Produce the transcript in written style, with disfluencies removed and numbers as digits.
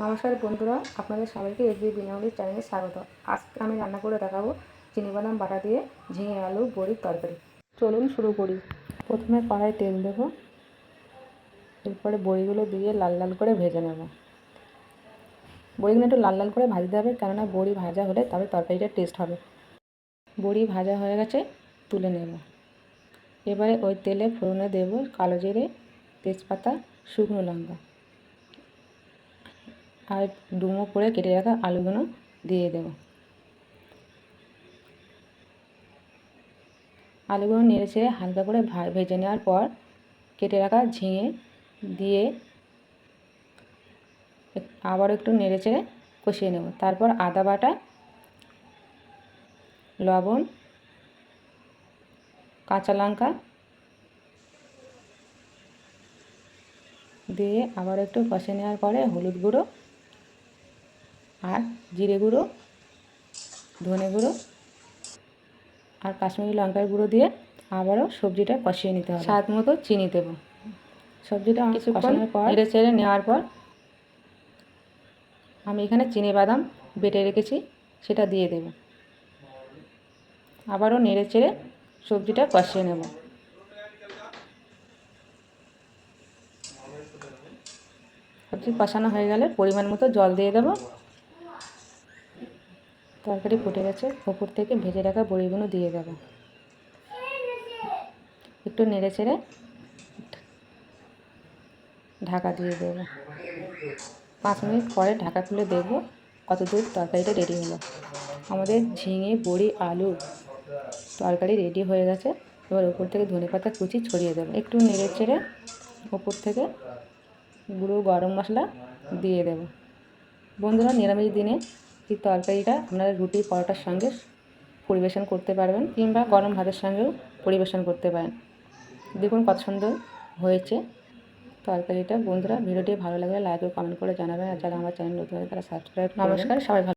নমস্কার বন্ধুরা, আপনাদের সবাইকে এসবি বিনামূল্যে চ্যানেলে স্বাগত। আজকে আমি রান্না করে দেখাবো চিনিবাদাম বাটা দিয়ে ঝিঙে আলু বড়ির তরকারি। চলুন শুরু করি। প্রথমে কড়াই তেল দেবো, এরপরে বড়িগুলো দিয়ে লাল লাল করে ভেজে নেব। বড়িগুলো একটু লাল লাল করে ভাজতে হবে, কেননা বড়ি ভাজা হলে তবে তরকারিটা টেস্ট হবে। বড়ি ভাজা হয়ে গেছে, তুলে নেব। এবারে ওই তেলে ফোড়নে দেব কালো জিরে, তেজপাতা, শুকনো লঙ্কা আর ডুমো করে কেটে রাখা আলুগুলো দিয়ে দেব। আলুগুলো নেড়ে ছেড়ে হালকা করে ভেজে নেওয়ার পর কেটে রাখা ঝিঙে দিয়ে আবার একটু নেড়ে চেড়ে কষিয়ে নেব। তারপর আদা বাটা, লবণ, কাঁচা লঙ্কা দিয়ে আবার একটু কষিয়ে নেওয়ার পরে হলুদ গুঁড়ো আর জিরে গুঁড়ো, ধনে গুঁড়ো আর কাশ্মীরি লঙ্কার গুঁড়ো দিয়ে আবারও সবজিটা কষিয়ে নিতে হবে। স্বাদ মতো চিনি দেব। সবজিটা কষানোর পর নেড়ে চেড়ে নেওয়ার পর আমি এখানে চিনিবাদাম বেটে রেখেছি, সেটা দিয়ে দেব। আবারও নেড়ে চেড়ে সবজিটা কষিয়ে নেব। সবজি কষানো হয়ে গেলে পরিমাণ মতো জল দিয়ে দেব। তরকারি ফুটে গেছে, ওপর থেকে ভেজে রাখা বড়িগুলো দিয়ে দেব। একটু নেড়ে চেড়ে ঢাকা দিয়ে দেব। 5 মিনিট পরে ঢাকা খুলে দেখব কত দূর তরকারিটা রেডি হলো। আমাদের ঝিঙে বড়ি আলু তরকারি রেডি হয়ে গেছে। এবার ওপর থেকে ধনেপাতা কুচি ছড়িয়ে দেবো। একটু নেড়ে চেড়ে ওপর থেকে গুঁড়ো গরম মশলা দিয়ে দেব। বন্ধুরা, নিরামিষ দিনে এই তরকারিটা আপনারা রুটি পরোটার সঙ্গে পরিবেশন করতে পারবেন, কিংবা গরম ভাতের সঙ্গেও পরিবেশন করতে পারেন। দেখুন কত সুন্দর হয়েছে তরকারিটা। বন্ধুরা, ভিডিওটি ভালো লাগলে লাইক ও কমেন্ট করে জানাবেন, আর যারা আমার চ্যানেল নতুন হয় তারা সাবস্ক্রাইব করবেন। নমস্কার, সবাই ভালো।